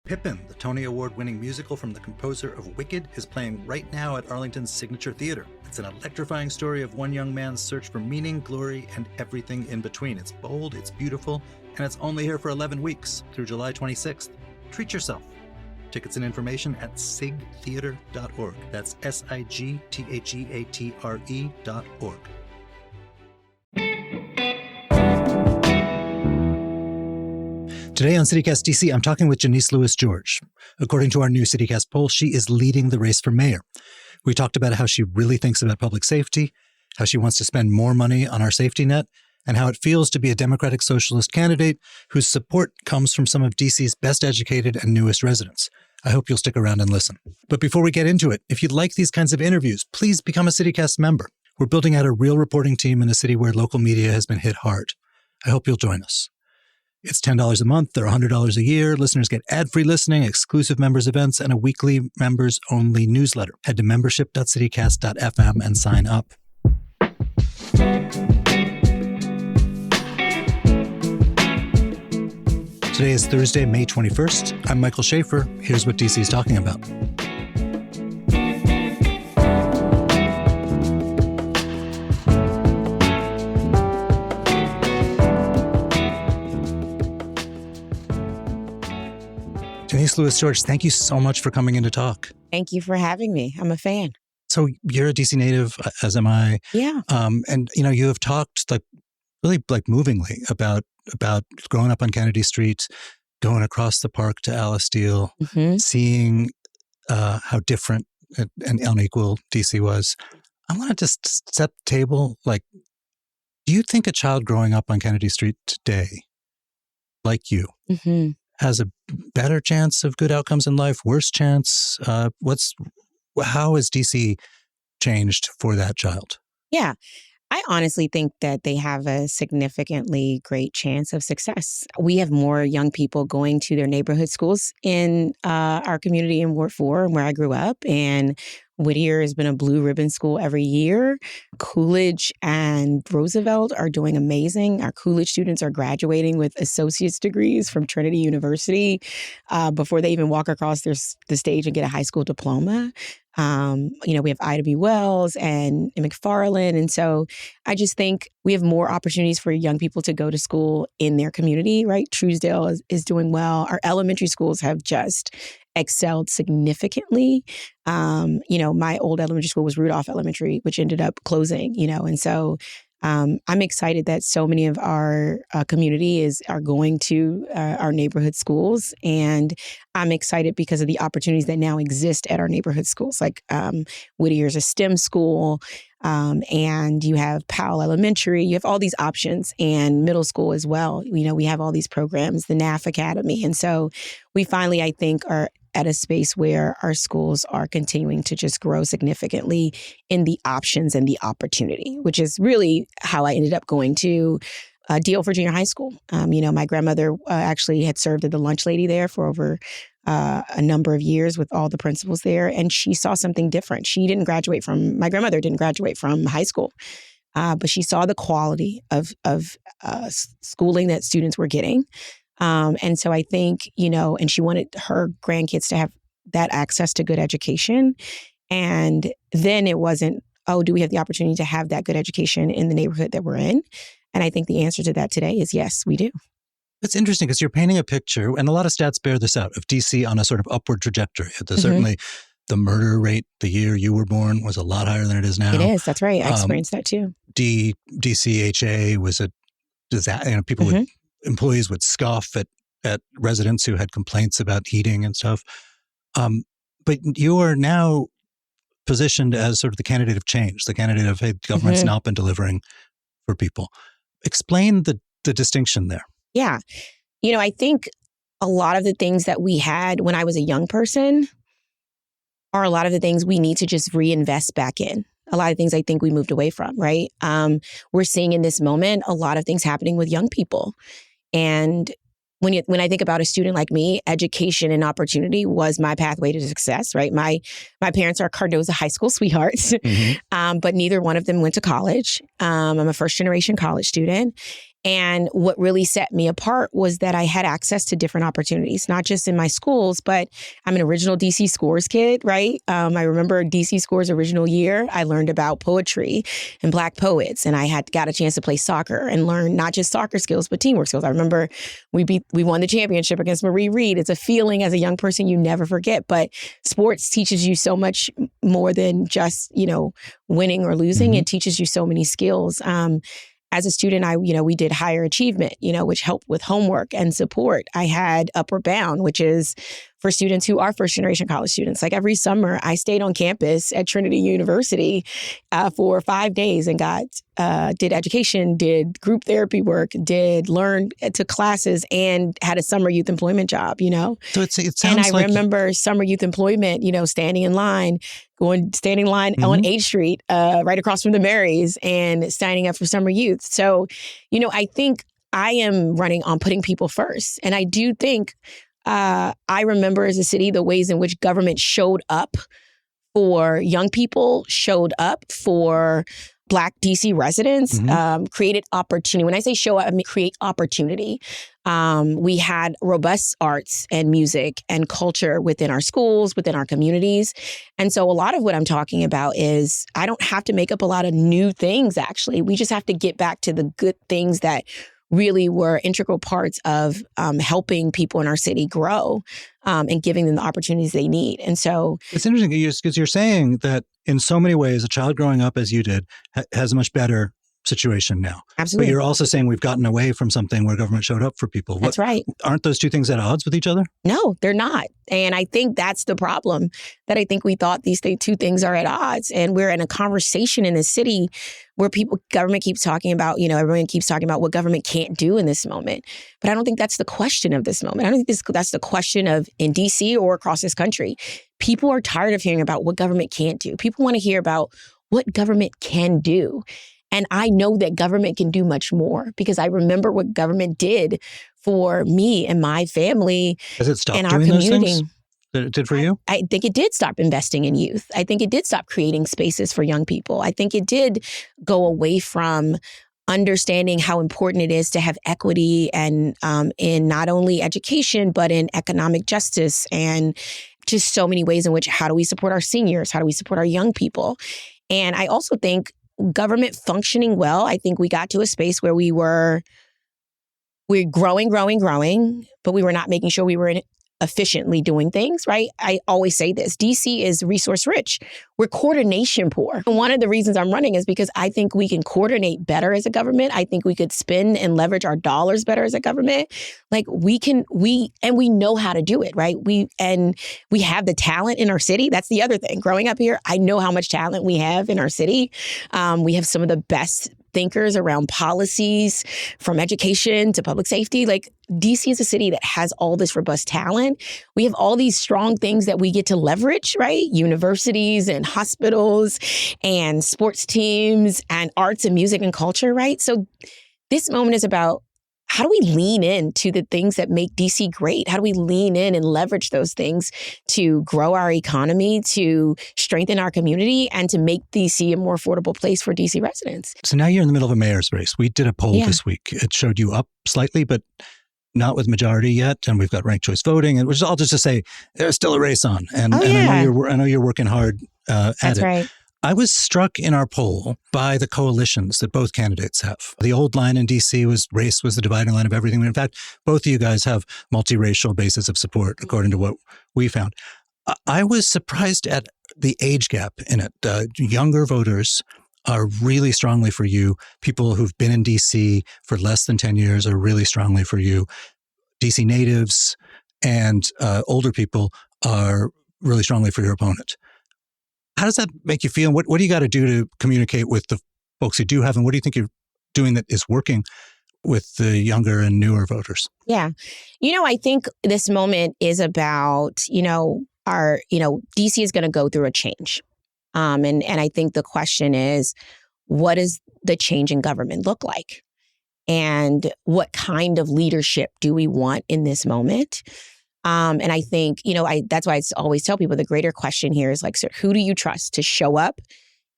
Pippin, the Tony Award-winning musical from the composer of Wicked, is playing right now at Arlington's Signature Theater. It's an electrifying story of one young man's search for meaning, glory, and everything in between. It's bold, it's beautiful, and it's only here for 11 weeks through July 26th. Treat yourself. Tickets and information at sigtheater.org. That's sigtheatre.org. Today on CityCast DC, I'm talking with Janeese Lewis George. According to our new CityCast poll, she is leading the race for mayor. We talked about how she really thinks about public safety, how she wants to spend more money on our safety net, and how it feels to be a Democratic Socialist candidate whose support comes from some of DC's best educated and newest residents. I hope you'll stick around and listen. But before we get into it, if you'd like these kinds of interviews, please become a CityCast member. We're building out a real reporting team in a city where local media has been hit hard. I hope you'll join us. It's $10 a month or $100 a year. Listeners get ad-free listening, exclusive members events, and a weekly members-only newsletter. Head to membership.citycast.fm and sign up. Today is Thursday, May 21st. I'm Michael Schaefer. Here's what DC is talking about. Janeese Lewis George, thank you so much for coming in to talk. Thank you for having me. I'm a fan. So you're a DC native, as am I. Yeah. And you have talked really movingly about growing up on Kennedy Street, going across the park to Alice Steele, seeing how different and unequal DC was. I want to just set the table. Do you think a child growing up on Kennedy Street today, like you, has a better chance of good outcomes in life, worse chance? How has DC changed for that child? Yeah. I honestly think that they have a significantly great chance of success. We have more young people going to their neighborhood schools in our community in Ward 4, where I grew up. And Whittier has been a blue ribbon school every year. Coolidge and Roosevelt are doing amazing. Our Coolidge students are graduating with associate's degrees from Trinity University before they even walk across the stage and get a high school diploma. We have Ida B. Wells and McFarland. And so I just think we have more opportunities for young people to go to school in their community, right? Truesdale is doing well. Our elementary schools have just excelled significantly. My old elementary school was Rudolph Elementary, which ended up closing, and so I'm excited that so many of our community are going to our neighborhood schools. And I'm excited because of the opportunities that now exist at our neighborhood schools. Like Whittier's a STEM school, and you have Powell Elementary. You have all these options, and middle school as well. We have all these programs, the NAF Academy. And so we finally, I think, are at a space where our schools are continuing to just grow significantly in the options and the opportunity, which is really how I ended up going to Deal for junior high school. My grandmother actually had served as the lunch lady there for over a number of years with all the principals there. And she saw something different. My grandmother didn't graduate from high school, but she saw the quality of schooling that students were getting. And so I think, and she wanted her grandkids to have that access to good education. And then it wasn't, do we have the opportunity to have that good education in the neighborhood that we're in? And I think the answer to that today is yes, we do. It's interesting because you're painting a picture, and a lot of stats bear this out, of DC on a sort of upward trajectory. Certainly the murder rate the year you were born was a lot higher than it is now. It is. That's right. I experienced that too. DCHA was a disaster. Employees would scoff at residents who had complaints about heating and stuff. But you are now positioned as sort of the candidate of change, the candidate of, hey, government's not been delivering for people. Explain the distinction there. Yeah. I think a lot of the things that we had when I was a young person are a lot of the things we need to just reinvest back in. A lot of things I think we moved away from, right? We're seeing in this moment a lot of things happening with young people. And when I think about a student like me, education and opportunity was my pathway to success, right? My parents are Cardozo High School sweethearts, but neither one of them went to college. I'm a first generation college student. And what really set me apart was that I had access to different opportunities, not just in my schools, but I'm an original DC Scores kid, right? I remember DC Scores original year, I learned about poetry and Black poets, and I got a chance to play soccer and learn not just soccer skills, but teamwork skills. I remember we won the championship against Marie Reed. It's a feeling as a young person you never forget, but sports teaches you so much more than just, winning or losing. It teaches you so many skills. As a student, we did higher achievement, which helped with homework and support. I had Upward Bound, which is for students who are first generation college students. Like every summer, I stayed on campus at Trinity University for 5 days and did education, did group therapy work, took classes, and had a summer youth employment job. So it sounds and I like remember summer youth employment, standing in line on 8th Street, right across from the Marys, and signing up for summer youth. So, I think I am running on putting people first. And I do think I remember as a city the ways in which government showed up for young people, showed up for Black DC residents, created opportunity. When I say show up, I mean create opportunity. We had robust arts and music and culture within our schools, within our communities. And so a lot of what I'm talking about is I don't have to make up a lot of new things, actually. We just have to get back to the good things that really were integral parts of helping people in our city grow and giving them the opportunities they need. And so it's interesting because you're saying that in so many ways, a child growing up as you did has a much better situation now. Absolutely. But you're also saying we've gotten away from something where government showed up for people. That's right. Aren't those two things at odds with each other? No, they're not. And I think that's the problem, that I think we thought these two things are at odds. And we're in a conversation in the city where government keeps talking about, everyone keeps talking about what government can't do in this moment. But I don't think that's the question of this moment. I don't think that's the question of in DC or across this country. People are tired of hearing about what government can't do. People want to hear about what government can do. And I know that government can do much more because I remember what government did for me and my family. Has it stopped and our doing community. Those things that it did for you? I think it did stop investing in youth. I think it did stop creating spaces for young people. I think it did go away from understanding how important it is to have equity and in not only education, but in economic justice and just so many ways in which how do we support our seniors? How do we support our young people? And I also think government functioning well, I think we got to a space where we're growing, but we were not making sure we were efficiently doing things, right? I always say this, DC is resource rich. We're coordination poor. And one of the reasons I'm running is because I think we can coordinate better as a government. I think we could spend and leverage our dollars better as a government. Like we know how to do it, right? We have the talent in our city. That's the other thing. Growing up here, I know how much talent we have in our city. We have some of the best thinkers around policies, from education to public safety. Like DC is a city that has all this robust talent. We have all these strong things that we get to leverage, right? Universities and hospitals and sports teams and arts and music and culture, right? So this moment is about how do we lean into the things that make DC great? How do we lean in and leverage those things to grow our economy, to strengthen our community, and to make DC a more affordable place for DC residents? So now you're in the middle of a mayor's race. We did a poll this week. It showed you up slightly, but not with majority yet. And we've got ranked choice voting, which is all just to say there's still a race on. And, I know you're working hard at it. That's right. I was struck in our poll by the coalitions that both candidates have. The old line in DC was race was the dividing line of everything. In fact, both of you guys have multiracial basis of support, according to what we found. I was surprised at the age gap in it. Younger voters are really strongly for you. People who've been in DC for less than 10 years are really strongly for you. DC natives and older people are really strongly for your opponent. How does that make you feel? What do you got to do to communicate with the folks you do have? And what do you think you're doing that is working with the younger and newer voters? Yeah. I think this moment is about, DC is going to go through a change. And I think the question is, what does the change in government look like? And what kind of leadership do we want in this moment? And I think, that's why I always tell people the greater question here is like, so who do you trust to show up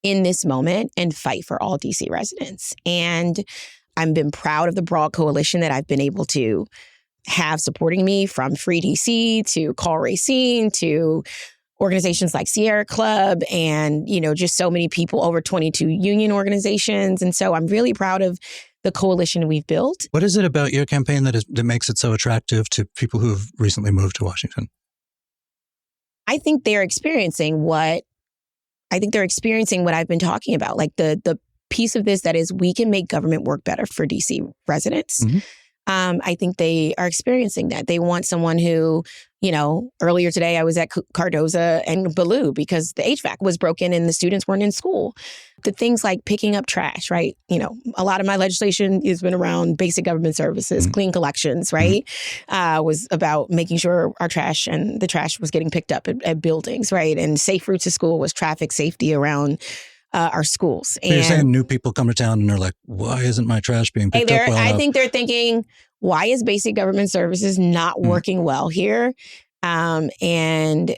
in this moment and fight for all DC residents? And I've been proud of the broad coalition that I've been able to have supporting me, from Free DC to Call Racine to organizations like Sierra Club and, just so many people, over 22 union organizations. And so I'm really proud of the coalition we've built. What is it about your campaign that makes it so attractive to people who have recently moved to Washington? I think they're experiencing what I've been talking about, like the piece of this that is we can make government work better for DC residents. Mm-hmm. I think they are experiencing that. They want someone who, earlier today I was at Cardoza and Ballou because the HVAC was broken and the students weren't in school. The things like picking up trash, right? A lot of my legislation has been around basic government services, Mm-hmm. clean collections, right? Was about making sure our trash and the trash was getting picked up at buildings, right? And safe routes to school was traffic safety around our schools. So you're saying new people come to town and they're like, why isn't my trash being picked up well enough? I think they're thinking, why is basic government services not working well here? And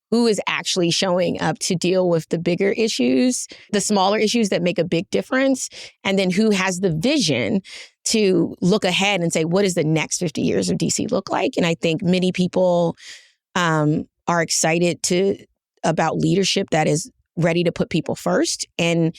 who is actually showing up to deal with the bigger issues, the smaller issues that make a big difference? And then who has the vision to look ahead and say, what does the next 50 years of DC look like? And I think many people are excited about leadership that is ready to put people first and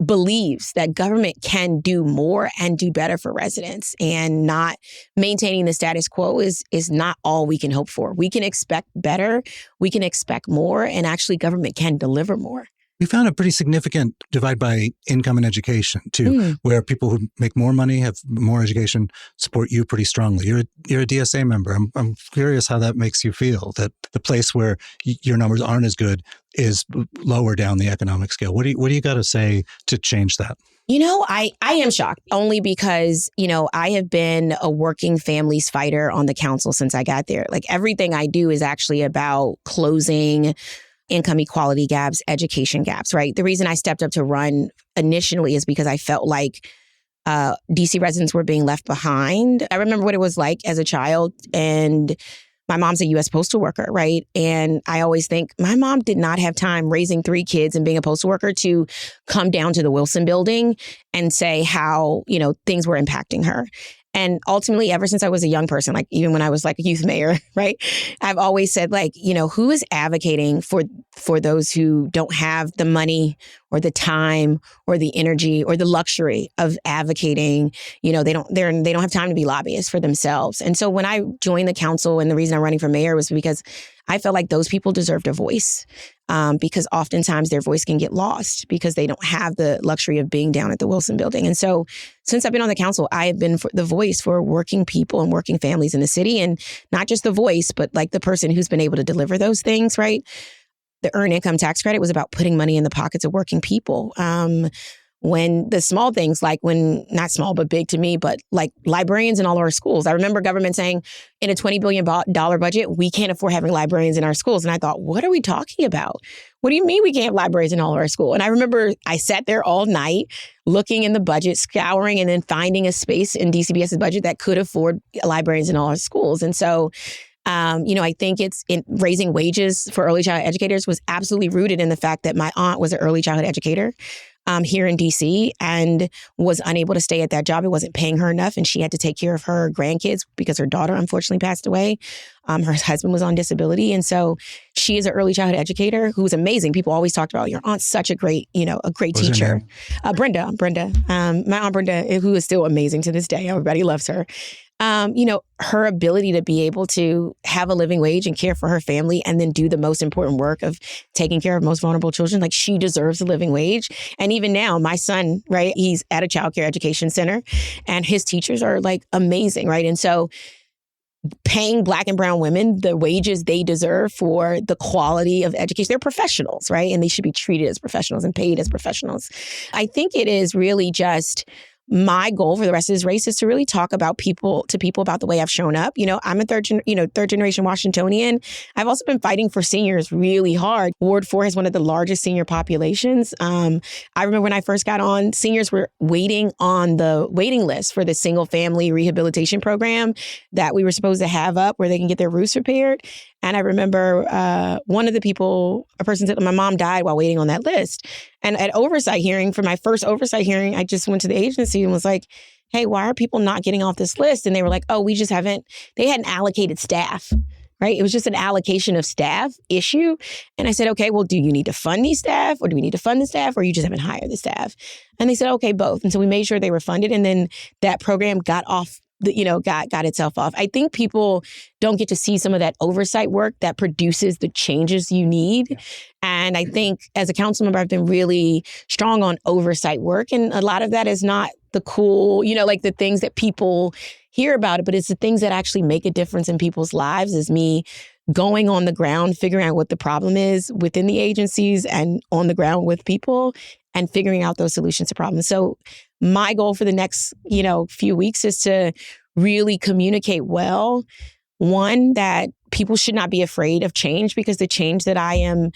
believes that government can do more and do better for residents, and not maintaining the status quo is not all we can hope for. We can expect better, we can expect more, and actually government can deliver more. We found a pretty significant divide by income and education too, where people who make more money, have more education, support you pretty strongly. You're a DSA member. I'm curious how that makes you feel, that the place where your numbers aren't as good is lower down the economic scale. What do you got to say to change that? I am shocked, only because, I have been a working families fighter on the council since I got there. Like, everything I do is actually about closing income equality gaps, education gaps, right? The reason I stepped up to run initially is because I felt like DC residents were being left behind. I remember what it was like as a child, and my mom's a U.S. postal worker, right? And I always think my mom did not have time raising 3 kids and being a postal worker to come down to the Wilson building and say how, things were impacting her. And ultimately, ever since I was a young person, like even when I was like a youth mayor, right, I've always said, like, who is advocating for those who don't have the money or the time or the energy or the luxury of advocating? They don't have time to be lobbyists for themselves. And so when I joined the council, and the reason I'm running for mayor was because I felt like those people deserved a voice, because oftentimes their voice can get lost because they don't have the luxury of being down at the Wilson building. And so since I've been on the council, I have been the voice for working people and working families in the city, and not just the voice, but like the person who's been able to deliver those things, right? The earned income tax credit was about putting money in the pockets of working people. When the small things, like when, not small, but big to me, but like librarians in all of our schools. I remember government saying in a $20 billion budget, we can't afford having librarians in our schools. And I thought, what are we talking about? What do you mean we can't have libraries in all of our school? And I remember I sat there all night looking in the budget, scouring, and then finding a space in DCBS's budget that could afford librarians in all our schools. And so I think it's in raising wages for early childhood educators was absolutely rooted in the fact that my aunt was an early childhood educator here in DC and was unable to stay at that job. It wasn't paying her enough, and she had to take care of her grandkids because her daughter unfortunately passed away. Her husband was on disability. And so she is an early childhood educator who's amazing. People always talked about your aunt's such a great, a great What's teacher. Brenda. My aunt Brenda, who is still amazing to this day. Everybody loves her. Her ability to be able to have a living wage and care for her family and then do the most important work of taking care of most vulnerable children, like she deserves a living wage. And even now, my son, right, he's at a childcare education center and his teachers are like amazing, right? And so paying Black and brown women the wages they deserve for the quality of education. They're professionals, right? And they should be treated as professionals and paid as professionals. I think it is really just my goal for the rest of this race is to really talk about people about the way I've shown up. I'm a third generation Washingtonian. I've also been fighting for seniors really hard. Ward 4 has one of the largest senior populations. I remember when I first got on, seniors were waiting on the waiting list for the single family rehabilitation program that we were supposed to have up where they can get their roofs repaired. And I remember one of the people, a person said that my mom died while waiting on that list. And at oversight hearing, for my first oversight hearing, I just went to the agency and was like, hey, why are people not getting off this list? And they were like, oh, they hadn't allocated staff, right? It was just an allocation of staff issue. And I said, okay, well, do you need to fund these staff, or do we need to fund the staff, or you just haven't hired the staff? And they said, okay, both. And so we made sure they were funded. And then that program got itself off. I think people don't get to see some of that oversight work that produces the changes you need. Yeah. And I think as a council member, I've been really strong on oversight work. And a lot of that is not the cool, like the things that people hear about it, but it's the things that actually make a difference in people's lives, is me going on the ground, figuring out what the problem is within the agencies and on the ground with people, and figuring out those solutions to problems. So my goal for the next, few weeks is to really communicate well. One, that people should not be afraid of change, because the change that I am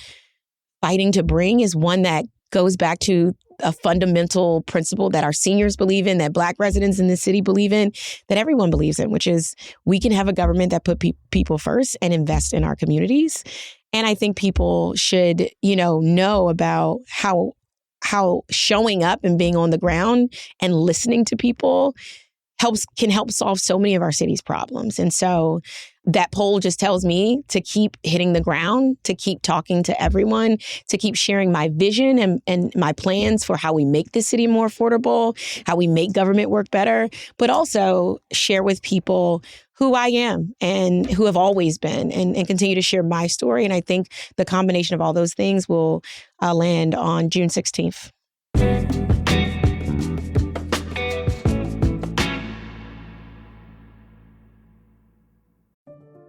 fighting to bring is one that goes back to a fundamental principle that our seniors believe in, that Black residents in the city believe in, that everyone believes in, which is we can have a government that put people first and invest in our communities. And I think people should, know about how showing up and being on the ground and listening to people can help solve so many of our city's problems. And so that poll just tells me to keep hitting the ground, to keep talking to everyone, to keep sharing my vision and my plans for how we make this city more affordable, how we make government work better, but also share with people who I am and who have always been, and continue to share my story. And I think the combination of all those things will land on June 16th.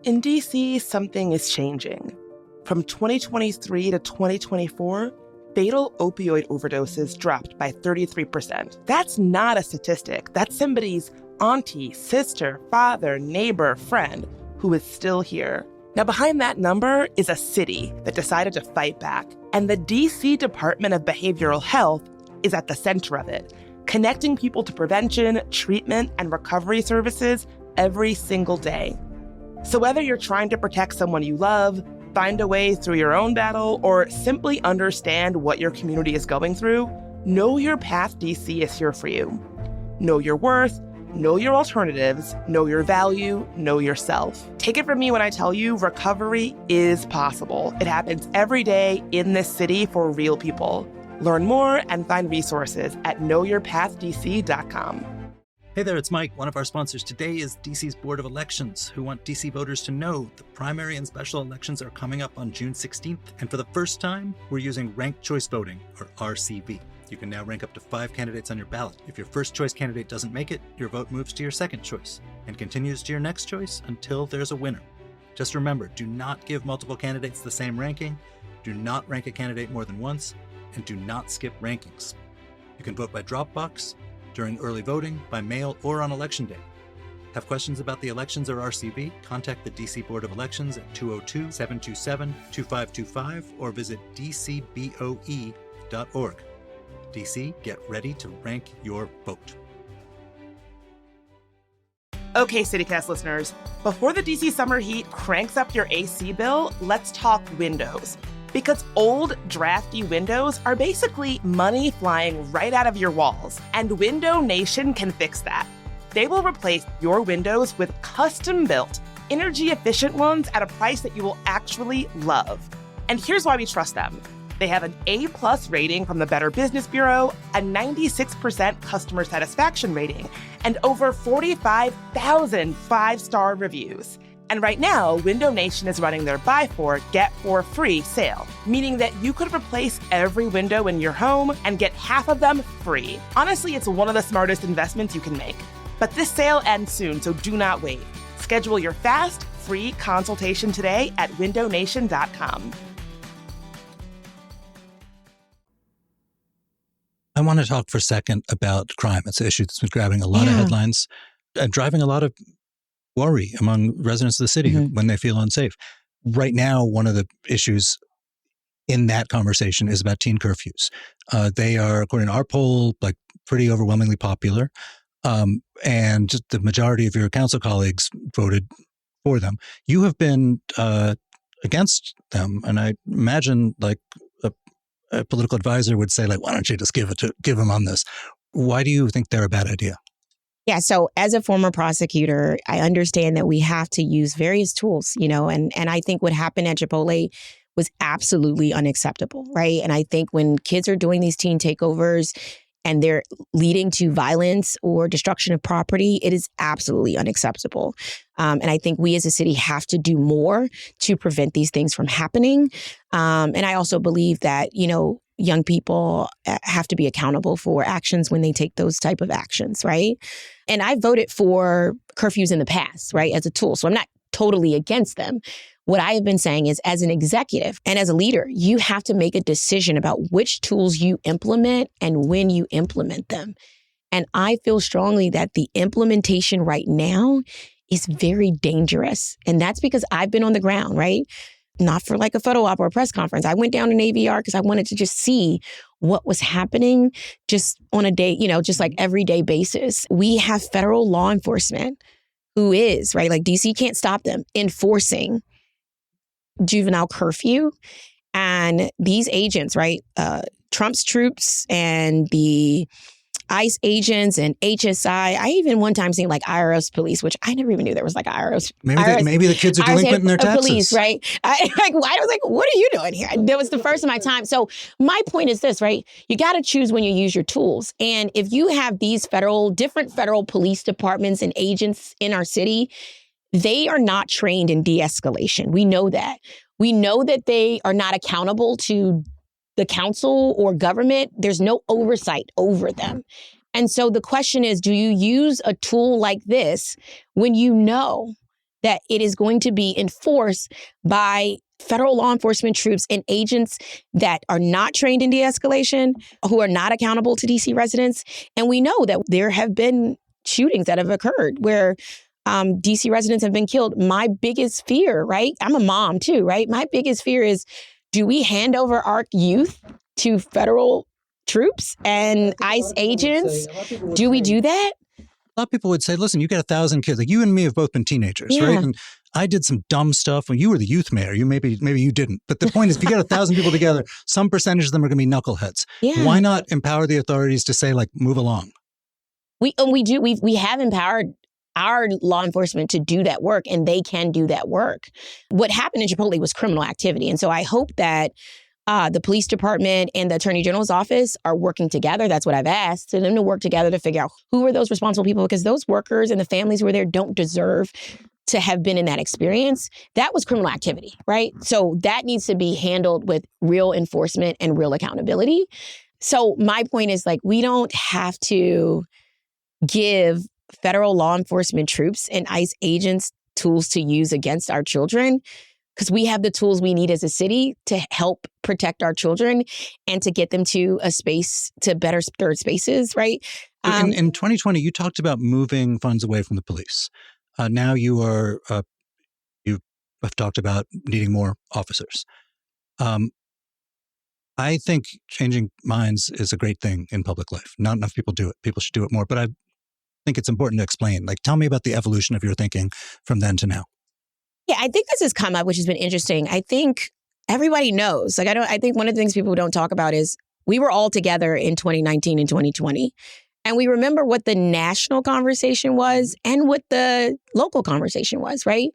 In D.C., something is changing. From 2023 to 2024, fatal opioid overdoses dropped by 33%. That's not a statistic. That's somebody's auntie, sister, father, neighbor, friend who is still here. Now, behind that number is a city that decided to fight back. And the D.C. Department of Behavioral Health is at the center of it, connecting people to prevention, treatment, and recovery services every single day. So whether you're trying to protect someone you love, find a way through your own battle, or simply understand what your community is going through, Know Your Path DC is here for you. Know your worth, know your alternatives, know your value, know yourself. Take it from me when I tell you recovery is possible. It happens every day in this city for real people. Learn more and find resources at knowyourpathdc.com. Hey there, it's Mike. One of our sponsors today is DC's Board of Elections, who want DC voters to know the primary and special elections are coming up on June 16th. And for the first time, we're using ranked choice voting, or RCV. You can now rank up to 5 candidates on your ballot. If your first choice candidate doesn't make it, your vote moves to your second choice and continues to your next choice until there's a winner. Just remember, do not give multiple candidates the same ranking, do not rank a candidate more than once, and do not skip rankings. You can vote by drop box, during early voting, by mail, or on Election Day. Have questions about the elections or RCV? Contact the DC Board of Elections at 202-727-2525 or visit dcboe.org. DC, get ready to rank your vote. Okay, CityCast listeners, before the DC summer heat cranks up your AC bill, let's talk windows. Because old, drafty windows are basically money flying right out of your walls, and Window Nation can fix that. They will replace your windows with custom-built, energy-efficient ones at a price that you will actually love. And here's why we trust them. They have an A+ rating from the Better Business Bureau, a 96% customer satisfaction rating, and over 45,000 5-star reviews. And right now, Window Nation is running their Buy 4, Get 4 free sale, meaning that you could replace every window in your home and get half of them free. Honestly, it's one of the smartest investments you can make. But this sale ends soon, so do not wait. Schedule your fast, free consultation today at windownation.com. I want to talk for a second about crime. It's an issue that's been grabbing a lot of headlines and driving a lot of worry among residents of the city when they feel unsafe. Right now, one of the issues in that conversation is about teen curfews. They are, according to our poll, like pretty overwhelmingly popular. And the majority of your council colleagues voted for them. You have been against them. And I imagine like a political advisor would say, like, why don't you just give them on this? Why do you think they're a bad idea? Yeah. So as a former prosecutor, I understand that we have to use various tools, and I think what happened at Chipotle was absolutely unacceptable, right? And I think when kids are doing these teen takeovers and they're leading to violence or destruction of property, it is absolutely unacceptable. And I think we as a city have to do more to prevent these things from happening. And I also believe that, young people have to be accountable for actions when they take those type of actions, right? And I voted for curfews in the past, right, as a tool. So I'm not totally against them. What I have been saying is, as an executive and as a leader, you have to make a decision about which tools you implement and when you implement them. And I feel strongly that the implementation right now is very dangerous. And that's because I've been on the ground, right? Not for like a photo op or a press conference. I went down to Navy Yard because I wanted to just see what was happening just on a day, just like everyday basis. We have federal law enforcement who is, right? Like DC can't stop them enforcing juvenile curfew. And these agents, right? Trump's troops and the ICE agents and HSI. I even one time seen like IRS police, which I never even knew there was like IRS. Maybe the kids are delinquent in their taxes. Police, right? I was like, what are you doing here? That was the first of my time. So my point is this, right? You got to choose when you use your tools. And if you have these different federal police departments and agents in our city, they are not trained in de-escalation. We know that. We know that they are not accountable to the council or government. There's no oversight over them. And so the question is, do you use a tool like this when you know that it is going to be enforced by federal law enforcement troops and agents that are not trained in de-escalation, who are not accountable to DC residents? And we know that there have been shootings that have occurred where DC residents have been killed. My biggest fear, right? I'm a mom too, right? My biggest fear is, do we hand over our youth to federal troops and ICE agents? Do we do that? A lot of people would say, listen, you got 1,000 kids. Like you and me have both been teenagers, right? And I did some dumb stuff when you were the youth mayor. You maybe you didn't. But the point is, if you got 1,000 people together, some percentage of them are going to be knuckleheads. Yeah. Why not empower the authorities to say, like, move along? We have empowered our law enforcement to do that work, and they can do that work. What happened in Chipotle was criminal activity. And so I hope that the police department and the attorney general's office are working together. That's what I've asked, for them to work together to figure out who are those responsible people, because those workers and the families who were there don't deserve to have been in that experience. That was criminal activity, right? So that needs to be handled with real enforcement and real accountability. So my point is, like, we don't have to give federal law enforcement troops and ICE agents tools to use against our children, because we have the tools we need as a city to help protect our children and to get them to a space, to better third spaces, right? In 2020, you talked about moving funds away from the police. Now you have talked about needing more officers. I think changing minds is a great thing in public life. Not enough people do it. People should do it more. But I think it's important to explain. Like, tell me about the evolution of your thinking from then to now. Yeah, I think this has come up, which has been interesting. I think everybody knows. Like, I think one of the things people don't talk about is we were all together in 2019 and 2020. And we remember what the national conversation was and what the local conversation was, right?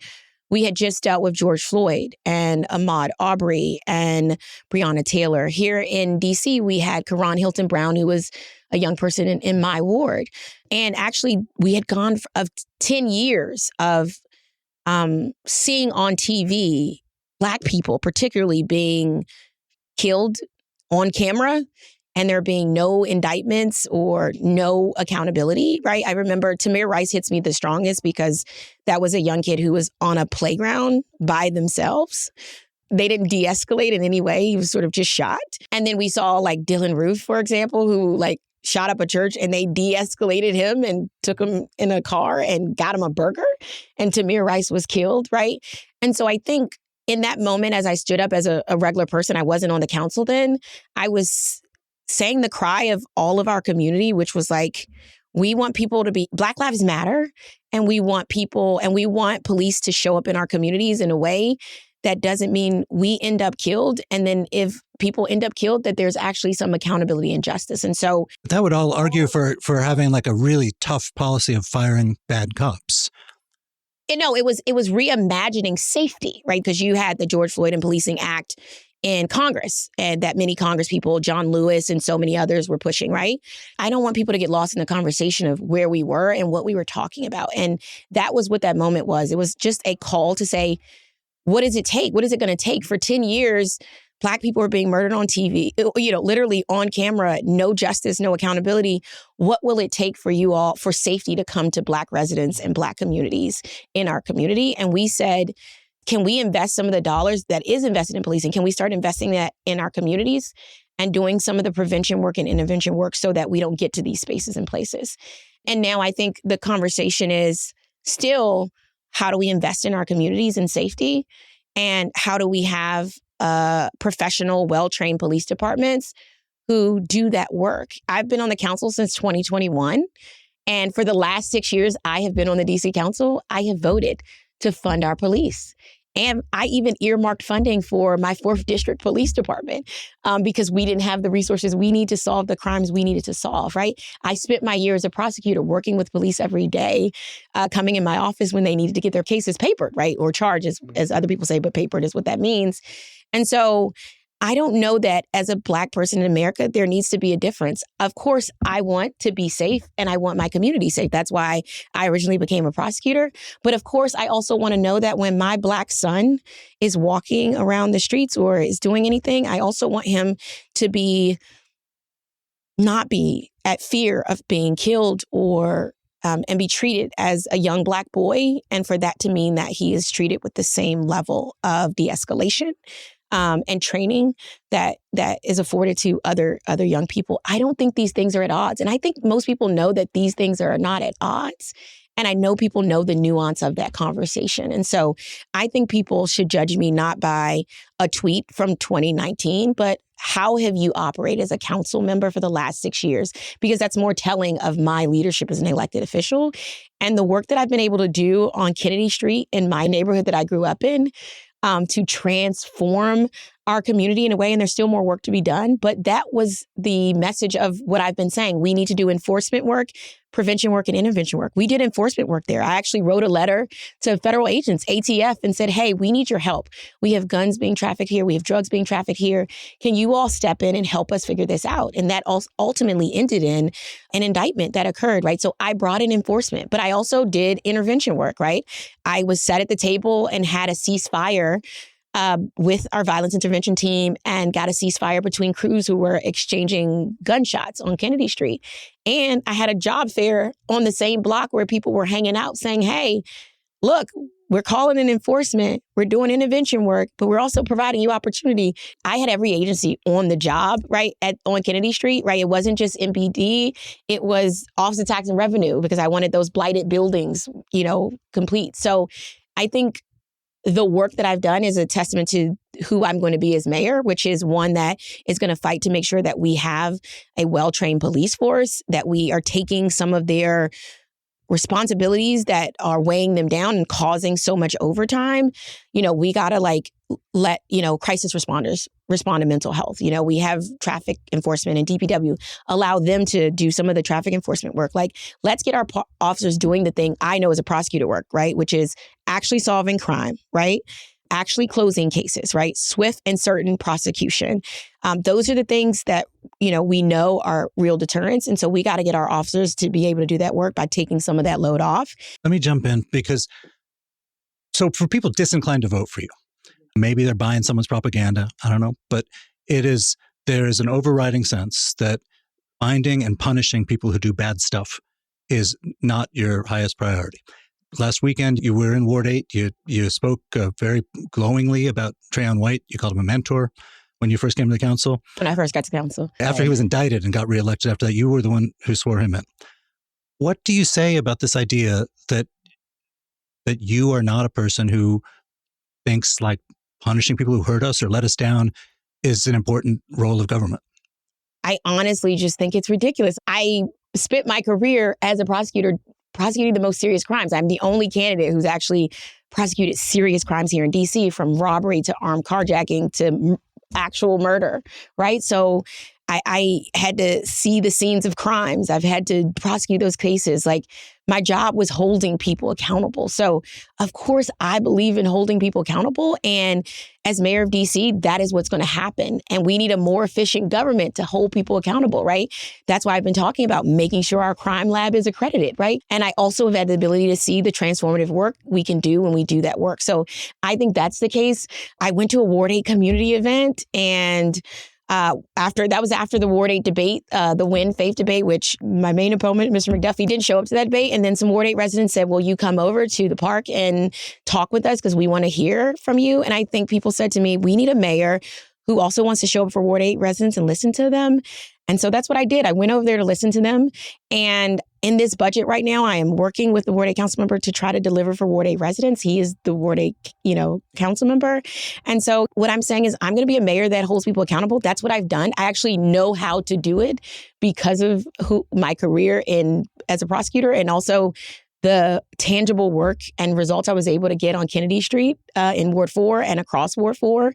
We had just dealt with George Floyd and Ahmaud Arbery and Breonna Taylor. Here in DC, we had Karan Hilton Brown, who was a young person in my ward. And actually, we had gone of 10 years of seeing on TV Black people particularly being killed on camera, and there being no indictments or no accountability, right? I remember Tamir Rice hits me the strongest because that was a young kid who was on a playground by themselves. They didn't de-escalate in any way. He was sort of just shot. And then we saw like Dylan Roof, for example, who like shot up a church, and they de-escalated him and took him in a car and got him a burger. And Tamir Rice was killed, right? And so I think in that moment, as I stood up as a regular person, I wasn't on the council then, I was saying the cry of all of our community, which was like, we want people to be, Black Lives Matter, and we want people, and we want police to show up in our communities in a way that doesn't mean we end up killed. And then if people end up killed, that there's actually some accountability and justice. And so that would all argue for having like a really tough policy of firing bad cops. It was reimagining safety, right? Because you had the George Floyd and Policing Act in Congress, and that many Congress people, John Lewis and so many others, were pushing, right? I don't want people to get lost in the conversation of where we were and what we were talking about. And that was what that moment was. It was just a call to say, what does it take? What is it going to take? For 10 years, Black people are being murdered on TV, literally on camera, no justice, no accountability. What will it take for you all, for safety to come to Black residents and Black communities in our community? And we said, can we invest some of the dollars that is invested in policing? Can we start investing that in our communities and doing some of the prevention work and intervention work so that we don't get to these spaces and places? And now I think the conversation is still, how do we invest in our communities and safety? And how do we have professional, well-trained police departments who do that work? I've been on the council since 2021. And for the last 6 years, I have been on the DC Council. I have voted to fund our police. And I even earmarked funding for my 4th District Police Department because we didn't have the resources we need to solve the crimes we needed to solve, right? I spent my year as a prosecutor working with police every day, coming in my office when they needed to get their cases papered, right? Or charged, as other people say, but papered is what that means. And so I don't know that as a Black person in America, there needs to be a difference. Of course, I want to be safe and I want my community safe. That's why I originally became a prosecutor. But of course, I also want to know that when my Black son is walking around the streets or is doing anything, I also want him to not be at fear of being killed or and be treated as a young Black boy. And for that to mean that he is treated with the same level of de-escalation and training that is afforded to other young people. I don't think these things are at odds. And I think most people know that these things are not at odds. And I know people know the nuance of that conversation. And so I think people should judge me not by a tweet from 2019, but how have you operated as a council member for the last 6 years? Because that's more telling of my leadership as an elected official. And the work that I've been able to do on Kennedy Street in my neighborhood that I grew up in, to transform our community in a way, and there's still more work to be done. But that was the message of what I've been saying. We need to do enforcement work, prevention work, and intervention work. We did enforcement work there. I actually wrote a letter to federal agents, ATF, and said, hey, we need your help. We have guns being trafficked here. We have drugs being trafficked here. Can you all step in and help us figure this out? And that ultimately ended in an indictment that occurred, right? So I brought in enforcement, but I also did intervention work, right? I was sat at the table and had a ceasefire with our violence intervention team and got a ceasefire between crews who were exchanging gunshots on Kennedy Street. And I had a job fair on the same block where people were hanging out saying, hey, look, we're calling in enforcement, we're doing intervention work, but we're also providing you opportunity. I had every agency on the job, right, on Kennedy Street, right? It wasn't just MPD, it was Office of Tax and Revenue because I wanted those blighted buildings, complete. So I think the work that I've done is a testament to who I'm going to be as mayor, which is one that is going to fight to make sure that we have a well-trained police force, that we are taking some of their responsibilities that are weighing them down and causing so much overtime. We got to let, crisis responders respond to mental health. We have traffic enforcement and DPW, allow them to do some of the traffic enforcement work. Let's get our officers doing the thing I know as a prosecutor work, right? Which is actually solving crime, right? Actually closing cases, right? Swift and certain prosecution. Those are the things that, we know are real deterrents. And so we got to get our officers to be able to do that work by taking some of that load off. Let me jump in so for people disinclined to vote for you, maybe they're buying someone's propaganda, I don't know, but there is an overriding sense that finding and punishing people who do bad stuff is not your highest priority. Last weekend, you were in Ward 8. You spoke very glowingly about Trayon White. You called him a mentor when you first came to the council. When I first got to council. After he was indicted and got reelected after that, you were the one who swore him in. What do you say about this idea that you are not a person who thinks like punishing people who hurt us or let us down is an important role of government? I honestly just think it's ridiculous. I spent my career as a prosecutor prosecuting the most serious crimes. I'm the only candidate who's actually prosecuted serious crimes here in DC, from robbery to armed carjacking to actual murder, right? So I had to see the scenes of crimes. I've had to prosecute those cases. Like, my job was holding people accountable. So of course I believe in holding people accountable. And as mayor of DC, that is what's going to happen. And we need a more efficient government to hold people accountable, right? That's why I've been talking about making sure our crime lab is accredited, right? And I also have had the ability to see the transformative work we can do when we do that work. So I think that's the case. I went to a Ward 8 community event, and after the Ward 8 debate, the Win Faith debate, which my main opponent, Mr. McDuffie, didn't show up to that debate. And then some Ward 8 residents said, will you come over to the park and talk with us because we want to hear from you? And I think people said to me, we need a mayor who also wants to show up for Ward 8 residents and listen to them. And so that's what I did. I went over there to listen to them. And in this budget right now, I am working with the Ward 8 council member to try to deliver for Ward 8 residents. He is the Ward 8, council member. And so what I'm saying is I'm going to be a mayor that holds people accountable. That's what I've done. I actually know how to do it because of my career as a prosecutor, and also the tangible work and results I was able to get on Kennedy Street in Ward 4 and across Ward 4.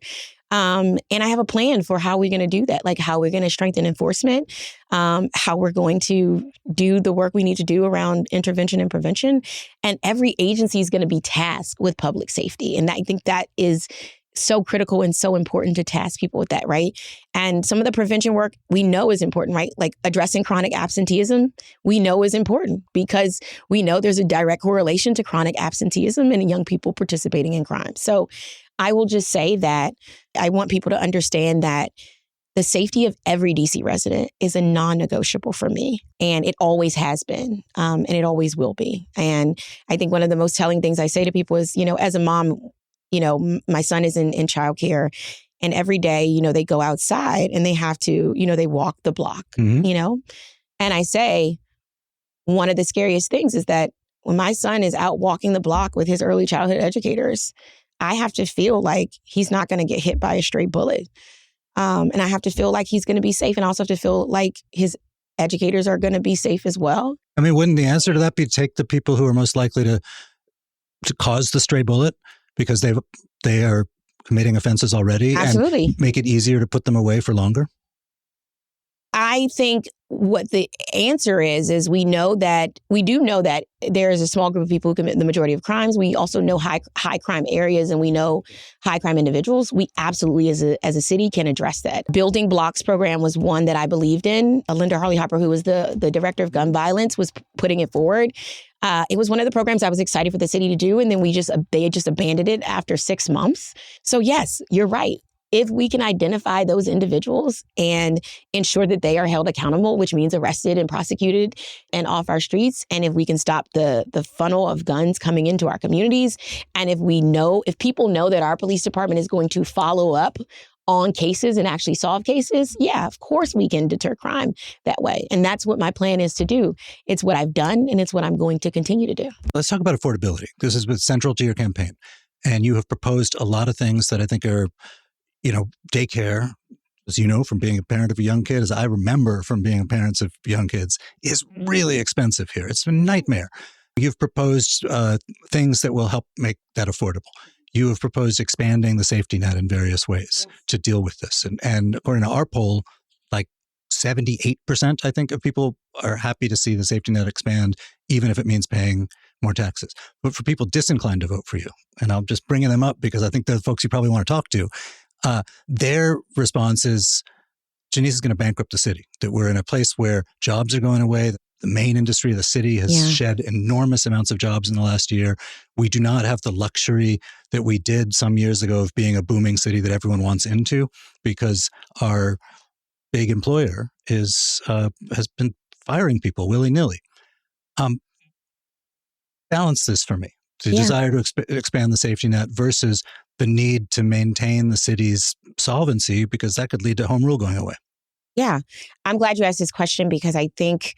And I have a plan for how we're going to do that, like how we're going to strengthen enforcement, how we're going to do the work we need to do around intervention and prevention. And every agency is going to be tasked with public safety. And I think that is so critical and so important to task people with that, right? And some of the prevention work we know is important, right? Like addressing chronic absenteeism, we know is important because we know there's a direct correlation to chronic absenteeism and young people participating in crime. So I will just say that I want people to understand that the safety of every DC resident is a non-negotiable for me. And it always has been, and it always will be. And I think one of the most telling things I say to people is, as a mom, my son is in childcare, and every day, they go outside and they have to, they walk the block, and I say, one of the scariest things is that when my son is out walking the block with his early childhood educators, I have to feel like he's not going to get hit by a stray bullet. And I have to feel like he's going to be safe, and also have to feel like his educators are going to be safe as well. I mean, wouldn't the answer to that be take the people who are most likely to cause the stray bullet because they are committing offenses already? Absolutely. And make it easier to put them away for longer? I think what the answer is we do know that there is a small group of people who commit the majority of crimes. We also know high crime areas, and we know high crime individuals. We absolutely, as a city, can address that. Building Blocks program was one that I believed in. Linda Harley-Hopper, who was the director of gun violence, was putting it forward. It was one of the programs I was excited for the city to do, and then they had just abandoned it after 6 months. So yes, you're right. If we can identify those individuals and ensure that they are held accountable, which means arrested and prosecuted and off our streets, and if we can stop the funnel of guns coming into our communities, and if people know that our police department is going to follow up on cases and actually solve cases, yeah, of course we can deter crime that way. And that's what my plan is to do. It's what I've done, and it's what I'm going to continue to do. Let's talk about affordability. This has been central to your campaign. And you have proposed a lot of things that I think are daycare, as you know, from being a parent of a young kid, as I remember from being parents of young kids, is really expensive here. It's a nightmare. You've proposed things that will help make that affordable. You have proposed expanding the safety net in various ways to deal with this. And according to our poll, like 78%, I think, of people are happy to see the safety net expand, even if it means paying more taxes. But for people disinclined to vote for you, and I'm just bringing them up because I think they're the folks you probably want to talk to, their response is, Janeese is going to bankrupt the city, that we're in a place where jobs are going away. The main industry of the city has shed enormous amounts of jobs in the last year. We do not have the luxury that we did some years ago of being a booming city that everyone wants into, because our big employer has been firing people willy-nilly. Balance this for me. The desire to expand the safety net versus the need to maintain the city's solvency, because that could lead to home rule going away. Yeah, I'm glad you asked this question, because I think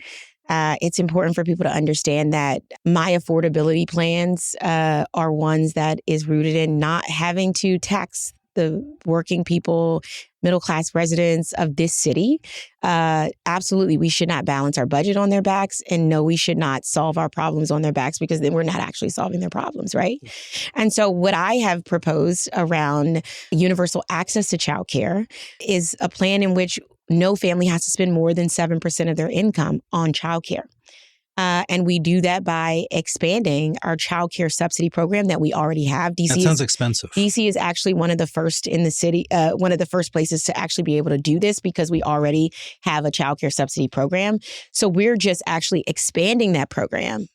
it's important for people to understand that my affordability plans are ones that is rooted in not having to tax the working people, middle class residents of this city, absolutely, we should not balance our budget on their backs. And no, we should not solve our problems on their backs, because then we're not actually solving their problems, right? And so what I have proposed around universal access to childcare is a plan in which no family has to spend more than 7% of their income on childcare. And we do that by expanding our childcare subsidy program that we already have. That sounds expensive. DC is actually one of the first in the city, one of the first places to actually be able to do this, because we already have a childcare subsidy program. So we're just actually expanding that program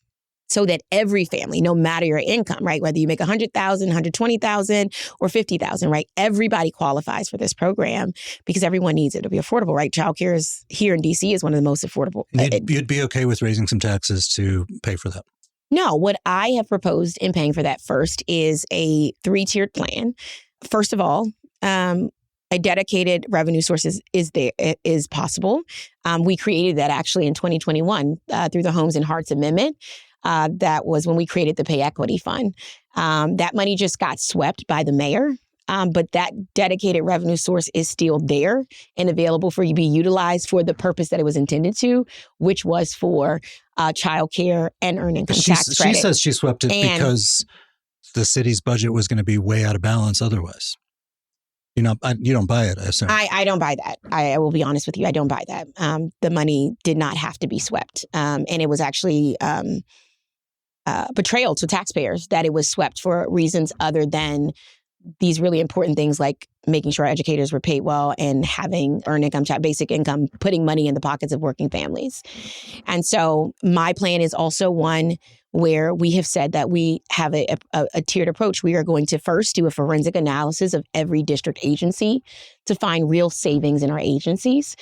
so that every family, no matter your income, right, whether you make $100,000, $120,000, or $50,000, right, everybody qualifies for this program, because everyone needs it to be affordable, right? Childcare is here in DC is one of the most affordable. You'd be okay with raising some taxes to pay for that? No, what I have proposed in paying for that first is a 3-tiered plan. First of all, a dedicated revenue source is possible. We created that actually in 2021 through the Homes and Hearts Amendment. That was when we created the Pay Equity Fund. That money just got swept by the mayor, but that dedicated revenue source is still there and available for you to be utilized for the purpose that it was intended to, which was for childcare and earned income tax credit. She says she swept it because the city's budget was going to be way out of balance otherwise. You don't buy it, I assume. I don't buy that. I will be honest with you. I don't buy that. The money did not have to be swept. And it was actually betrayal to taxpayers that it was swept for reasons other than these really important things like making sure educators were paid well and having earned income, basic income, putting money in the pockets of working families. And so my plan is also one where we have said that we have a tiered approach. We are going to first do a forensic analysis of every district agency to find real savings in our agencies.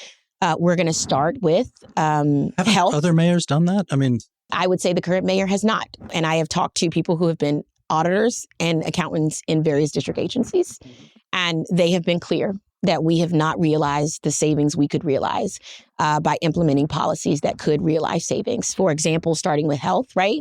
We're going to start with health. Have other mayors done that? I mean, I would say the current mayor has not. And I have talked to people who have been auditors and accountants in various district agencies, and they have been clear that we have not realized the savings we could realize by implementing policies that could realize savings. For example, starting with health, right?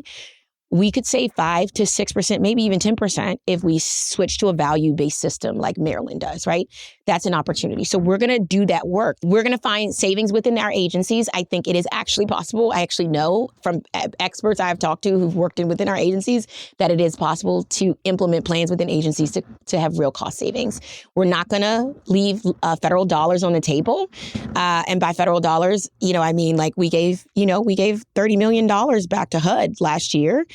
We could save 5 to 6%, maybe even 10% if we switch to a value-based system like Maryland does, right? That's an opportunity. So we're going to do that work. We're going to find savings within our agencies. I think it is actually possible. I actually know from experts I've talked to who've worked within our agencies that it is possible to implement plans within agencies to have real cost savings. We're not going to leave federal dollars on the table. And by federal dollars, I mean, like we gave $30 million back to HUD last year.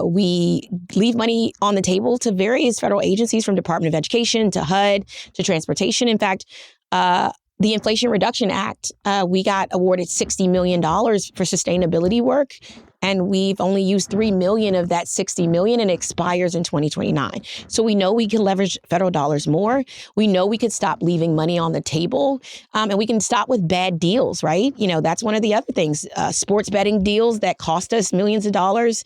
We leave money on the table to various federal agencies, from Department of Education to HUD to transportation. In fact, the Inflation Reduction Act, we got awarded $60 million for sustainability work. And we've only used $3 million of that $60 million, and it expires in 2029. So we know we can leverage federal dollars more. We know we could stop leaving money on the table, and we can stop with bad deals, right? That's one of the other things. Sports betting deals that cost us millions of dollars.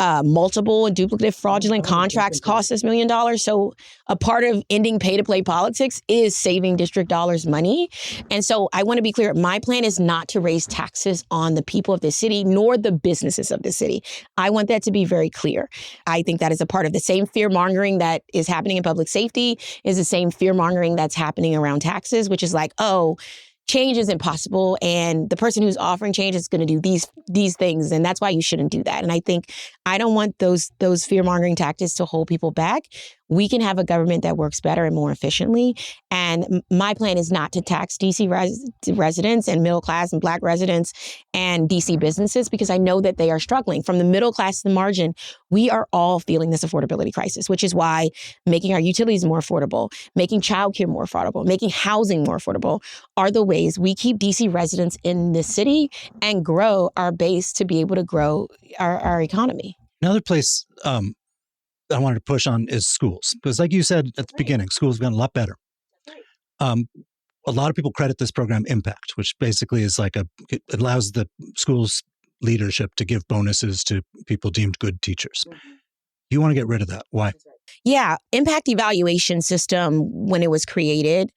Multiple and duplicative fraudulent contracts cost us $1 million. So a part of ending pay-to-play politics is saving district dollars money. And so I want to be clear, my plan is not to raise taxes on the people of the city, nor the businesses of the city. I want that to be very clear. I think that is a part of the same fear-mongering that is happening in public safety, is the same fear-mongering that's happening around taxes, which is like, oh, change is impossible, and the person who's offering change is going to do these things, and that's why you shouldn't do that. And I think I don't want those fear-mongering tactics to hold people back. We can have a government that works better and more efficiently. And my plan is not to tax DC residents and middle class and Black residents and DC businesses, because I know that they are struggling. From the middle class to the margin, we are all feeling this affordability crisis, which is why making our utilities more affordable, making childcare more affordable, making housing more affordable are the ways we keep DC residents in the city and grow our base to be able to grow our economy. Another place I wanted to push on is schools, because like you said at the beginning, schools have gotten a lot better. A lot of people credit this program Impact, which basically is like it allows the school's leadership to give bonuses to people deemed good teachers. You want to get rid of that. Why? Yeah. Impact evaluation system, when it was created,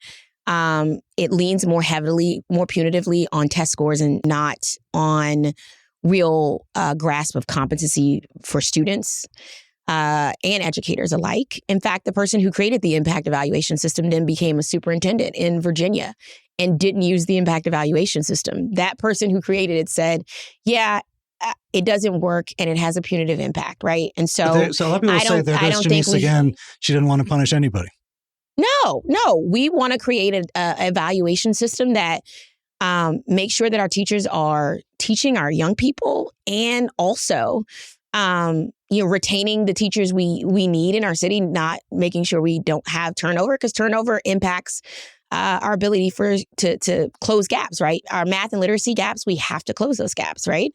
it leans more heavily, more punitively on test scores and not on real grasp of competency for students. and educators alike. In fact, the person who created the impact evaluation system then became a superintendent in Virginia and didn't use the impact evaluation system. That person who created it said, yeah, it doesn't work and it has a punitive impact, right? And so a lot of people say there goes Janeese again. She didn't want to punish anybody. No. We want to create an evaluation system that makes sure that our teachers are teaching our young people and also retaining the teachers we need in our city, not making sure we don't have turnover, because turnover impacts our ability to close gaps, right? Our math and literacy gaps, we have to close those gaps, right?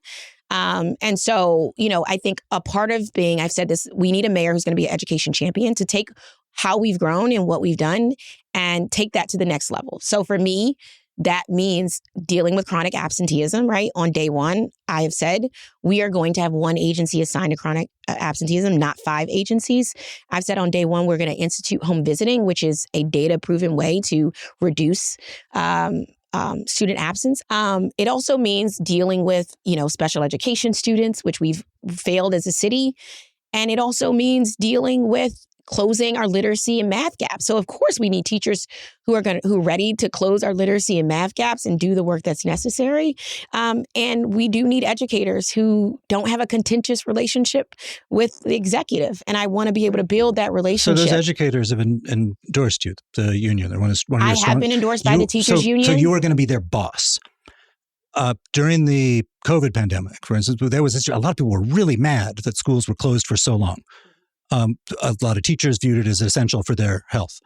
And so, I think a part of I've said this, we need a mayor who's going to be an education champion to take how we've grown and what we've done and take that to the next level. So for me, that means dealing with chronic absenteeism, right? On day one, I have said we are going to have one agency assigned to chronic absenteeism, not 5 agencies. I've said on day one, we're going to institute home visiting, which is a data-proven way to reduce student absence. It also means dealing with, special education students, which we've failed as a city. And it also means dealing with closing our literacy and math gaps. So of course we need teachers who are ready to close our literacy and math gaps and do the work that's necessary. And we do need educators who don't have a contentious relationship with the executive. And I want to be able to build that relationship. So those educators have endorsed you, the union. They're one of I have been endorsed by the teachers union. So you are going to be their boss. During the COVID pandemic, for instance, there was a lot of people were really mad that schools were closed for so long. A lot of teachers viewed it as essential for their health.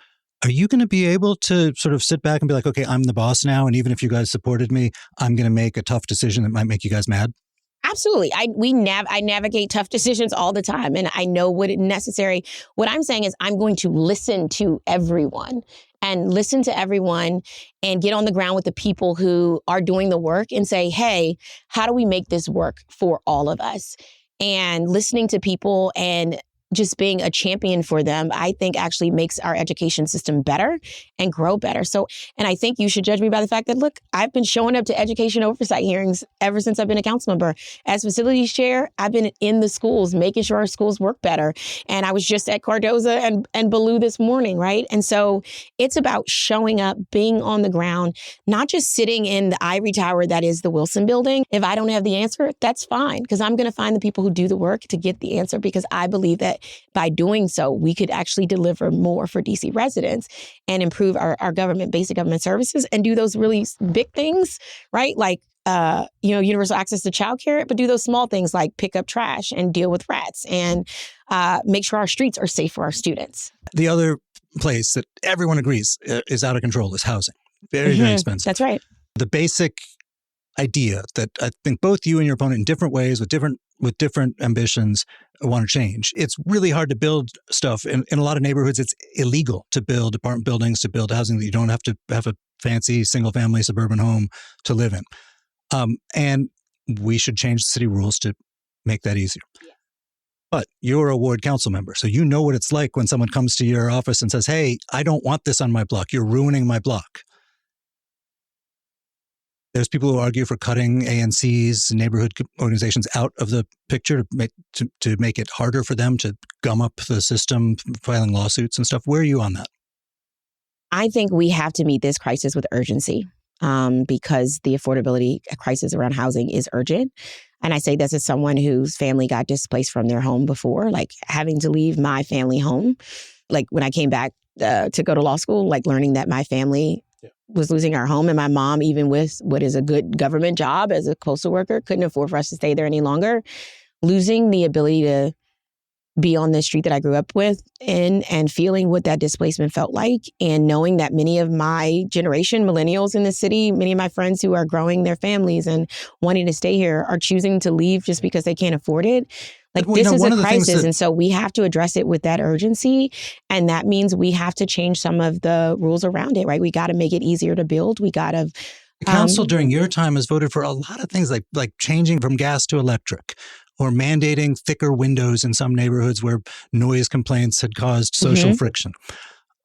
Are you going to be able to sort of sit back and be like, okay, I'm the boss now, and even if you guys supported me, I'm going to make a tough decision that might make you guys mad? Absolutely. I navigate tough decisions all the time, and I know what is necessary. What I'm saying is I'm going to listen to everyone and get on the ground with the people who are doing the work and say, hey, how do we make this work for all of us? And listening to people and just being a champion for them, I think actually makes our education system better and grow better. So, and I think you should judge me by the fact that, look, I've been showing up to education oversight hearings ever since I've been a council member. As facilities chair, I've been in the schools, making sure our schools work better. And I was just at Cardoza and Ballou this morning, right? And so it's about showing up, being on the ground, not just sitting in the ivory tower that is the Wilson building. If I don't have the answer, that's fine, because I'm going to find the people who do the work to get the answer, because I believe that by doing so, we could actually deliver more for DC residents and improve our government, basic government services, and do those really big things, right? Like, universal access to childcare, but do those small things like pick up trash and deal with rats and make sure our streets are safe for our students. The other place that everyone agrees is out of control is housing. Very, very expensive. That's right. The basic idea that I think both you and your opponent in different ways with different ambitions want to change. It's really hard to build stuff. In a lot of neighborhoods, it's illegal to build apartment buildings, to build housing that you don't have to have a fancy single-family suburban home to live in. And we should change the city rules to make that easier. Yeah. But you're a ward council member, so you know what it's like when someone comes to your office and says, hey, I don't want this on my block. You're ruining my block. There's people who argue for cutting ANCs, neighborhood organizations, out of the picture to make it harder for them to gum up the system, filing lawsuits and stuff. Where are you on that? I think we have to meet this crisis with urgency because the affordability crisis around housing is urgent. And I say this as someone whose family got displaced from their home before, like having to leave my family home. Like when I came back to go to law school, like learning that my family was losing our home, and my mom, even with what is a good government job as a postal worker, couldn't afford for us to stay there any longer. Losing the ability to be on the street that I grew up with and feeling what that displacement felt like, and knowing that many of my generation, millennials in the city, many of my friends who are growing their families and wanting to stay here are choosing to leave just because they can't afford it. Like, this is a crisis, and so we have to address it with that urgency, and that means we have to change some of the rules around it, right? We got to make it easier to build. We got to... The council during your time has voted for a lot of things like changing from gas to electric, or mandating thicker windows in some neighborhoods where noise complaints had caused social friction.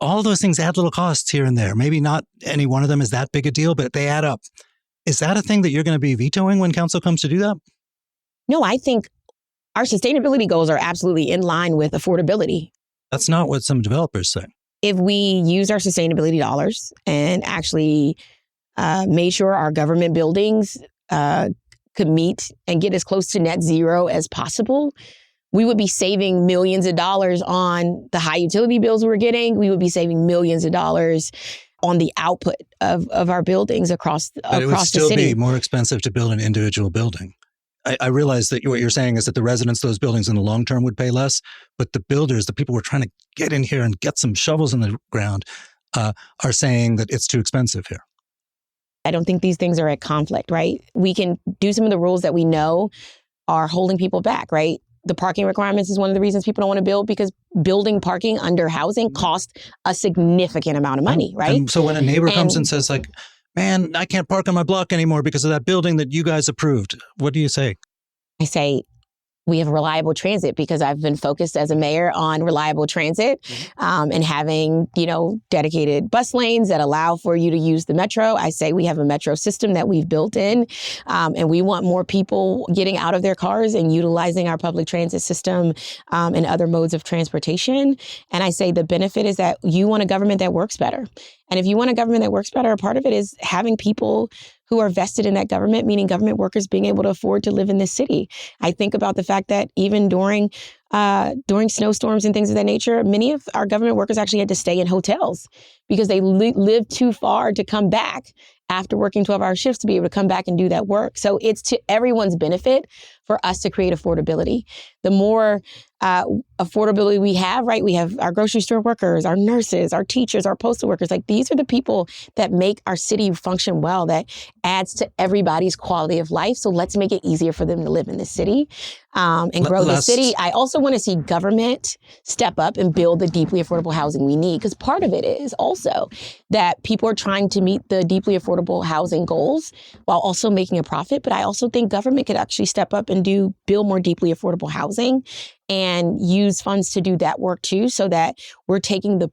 All those things add little costs here and there. Maybe not any one of them is that big a deal, but they add up. Is that a thing that you're going to be vetoing when council comes to do that? No, I think Our sustainability goals are absolutely in line with affordability. That's not what some developers say. If we use our sustainability dollars and actually made sure our government buildings could meet and get as close to net zero as possible, we would be saving millions of dollars on the high utility bills we're getting. We would be saving millions of dollars on the output of our buildings across the city. But it would still be more expensive to build an individual building. I realize that what you're saying is that the residents of those buildings in the long term would pay less, but the builders, the people who are trying to get in here and get some shovels in the ground, are saying that it's too expensive here. I don't think these things are at conflict, right? We can do some of the rules that we know are holding people back, right? The parking requirements is one of the reasons people don't want to build, because building parking under housing costs a significant amount of money, right? And so when a neighbor comes and says like, man, I can't park on my block anymore because of that building that you guys approved, what do you say? I say, we have reliable transit, because I've been focused as a mayor on reliable transit and having, dedicated bus lanes that allow for you to use the metro. I say we have a metro system that we've built in, and we want more people getting out of their cars and utilizing our public transit system and other modes of transportation. And I say the benefit is that you want a government that works better. And if you want a government that works better, a part of it is having people who are vested in that government, meaning government workers being able to afford to live in this city. I think about the fact that even during snowstorms and things of that nature, many of our government workers actually had to stay in hotels because they lived too far to come back after working 12-hour shifts to be able to come back and do that work. So it's to everyone's benefit for us to create affordability. The more affordability we have, right? We have our grocery store workers, our nurses, our teachers, our postal workers. Like, these are the people that make our city function well, that adds to everybody's quality of life. So let's make it easier for them to live in the city and grow the city. I also want to see government step up and build the deeply affordable housing we need, because part of it is also that people are trying to meet the deeply affordable housing goals while also making a profit. But I also think government could actually step up and build more deeply affordable housing and use funds to do that work too, so that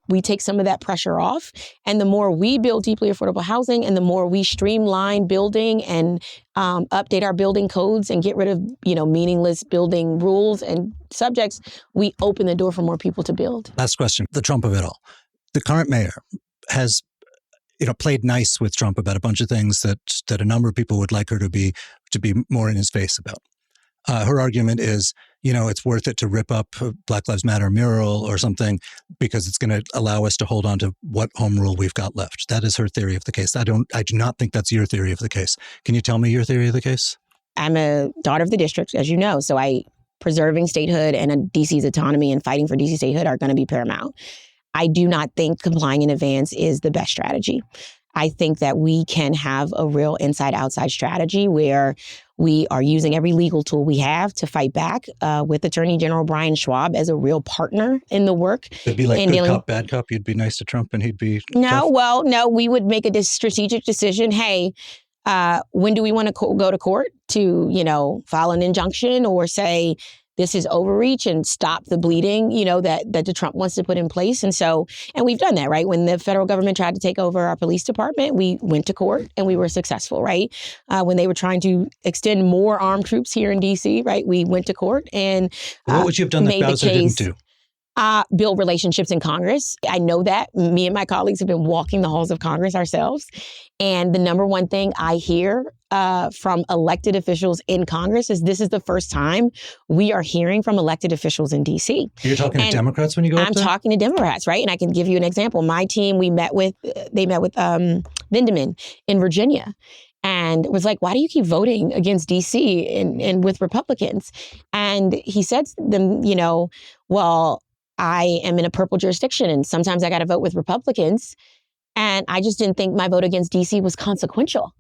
we take some of that pressure off. And the more we build deeply affordable housing, and the more we streamline building and update our building codes and get rid of meaningless building rules and subjects, we open the door for more people to build. Last question: the Trump of it all. The current mayor has played nice with Trump about a bunch of things that a number of people would like her to be more in his face about. Her argument is, it's worth it to rip up a Black Lives Matter mural or something because it's going to allow us to hold on to what home rule we've got left. That is her theory of the case. I do not think that's your theory of the case. Can you tell me your theory of the case? I'm a daughter of the district, as you know, so preserving statehood and DC's autonomy and fighting for DC statehood are going to be paramount. I do not think complying in advance is the best strategy. I think that we can have a real inside-outside strategy where we are using every legal tool we have to fight back with Attorney General Brian Schwab as a real partner in the work. It'd be like good cop, bad cop. You'd be nice to Trump and he'd be tough. No, we would make a strategic decision. Hey, when do we want to go to court to, file an injunction or say, this is overreach and stop the bleeding, that the Trump wants to put in place. And we've done that, right? When the federal government tried to take over our police department, we went to court and we were successful, right? When they were trying to extend more armed troops here in DC, right? We went to court and what would you have done that Bowser didn't do? Build relationships in Congress. I know that. Me and my colleagues have been walking the halls of Congress ourselves. And the number one thing I hear from elected officials in Congress is this is the first time we are hearing from elected officials in D.C. You're talking to Democrats when you go up there? I'm talking to Democrats, right? And I can give you an example. My team, they met with Vindeman in Virginia. And was like, why do you keep voting against D.C. and with Republicans? And he said to them, well, I am in a purple jurisdiction and sometimes I got to vote with Republicans. And I just didn't think my vote against DC was consequential.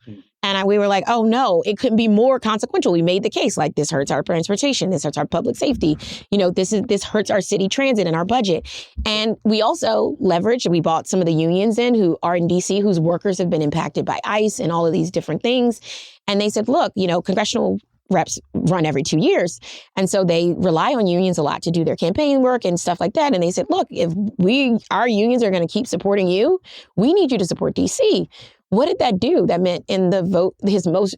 And we were like, oh no, it couldn't be more consequential. We made the case like this hurts our transportation. This hurts our public safety. This hurts our city transit and our budget. And we also leveraged, we bought some of the unions in who are in DC, whose workers have been impacted by ICE and all of these different things. And they said, look, congressional reps run every 2 years. And so they rely on unions a lot to do their campaign work and stuff like that. And they said, look, if our unions are going to keep supporting you, we need you to support DC. What did that do? That meant in the vote, his most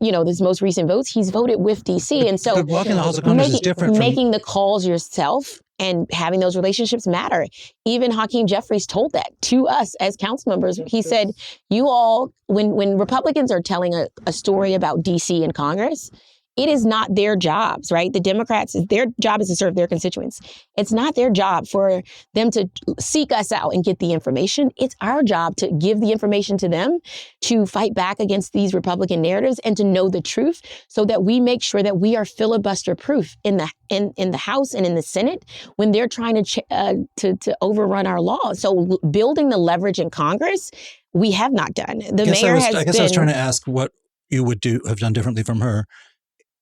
recent votes, he's voted with DC. And so But walking the halls of Congress is different from making the calls yourself and having those relationships matter. Even Hakeem Jeffries told that to us as council members. He said, you all, when Republicans are telling a story about DC in Congress, it is not their jobs, right? The Democrats, their job is to serve their constituents. It's not their job for them to seek us out and get the information. It's our job to give the information to them, to fight back against these Republican narratives and to know the truth so that we make sure that we are filibuster proof in the House and in the Senate when they're trying to overrun our laws. So building the leverage in Congress, we have not done. I guess I was trying to ask what you would have done differently from her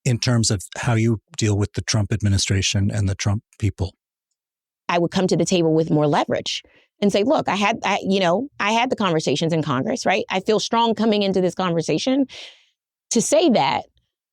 in terms of how you deal with the Trump administration and the Trump people. I would come to the table with more leverage and say, look, I had the conversations in Congress, right? I feel strong coming into this conversation to say that,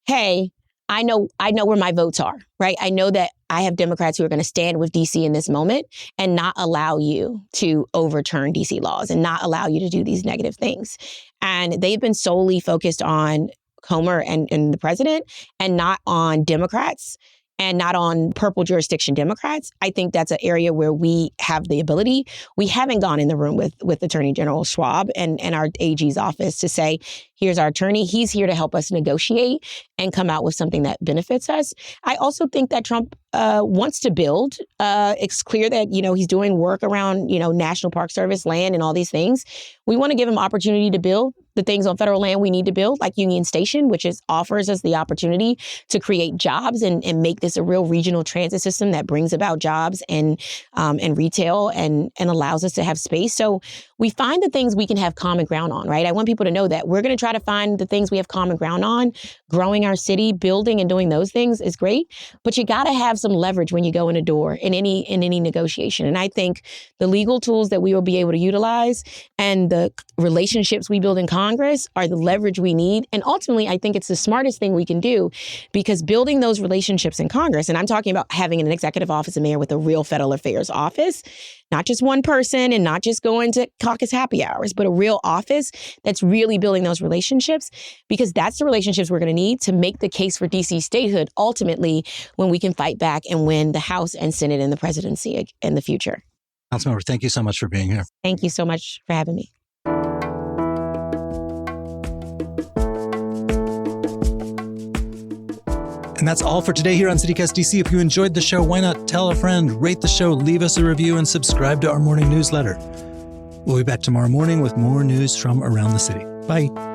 hey, I know where my votes are, right? I know that I have Democrats who are going to stand with DC in this moment and not allow you to overturn DC laws and not allow you to do these negative things. And they've been solely focused on Comer and the president and not on Democrats and not on purple jurisdiction Democrats. I think that's an area where we have the ability. We haven't gone in the room with Attorney General Schwab and our AG's office to say, here's our attorney. He's here to help us negotiate and come out with something that benefits us. I also think that Trump wants to build. It's clear that, he's doing work around, National Park Service land and all these things. We want to give him opportunity to build the things on federal land we need to build, like Union Station, which offers us the opportunity to create jobs and make this a real regional transit system that brings about jobs and retail and allows us to have space. So we find the things we can have common ground on, right? I want people to know that we're going to try to find the things we have common ground on. Growing our city, building and doing those things is great, but you got to have some leverage when you go in a door in any negotiation. And I think the legal tools that we will be able to utilize and the relationships we build in Congress are the leverage we need. And ultimately, I think it's the smartest thing we can do because building those relationships in Congress, and I'm talking about having an executive office and mayor with a real federal affairs office, not just one person and not just going to caucus happy hours, but a real office that's really building those relationships, because that's the relationships we're going to need to make the case for DC statehood ultimately when we can fight back and win the House and Senate and the presidency in the future. Councilmember, thank you so much for being here. Thank you so much for having me. And that's all for today here on CityCast DC. If you enjoyed the show, why not tell a friend, rate the show, leave us a review, and subscribe to our morning newsletter. We'll be back tomorrow morning with more news from around the city. Bye.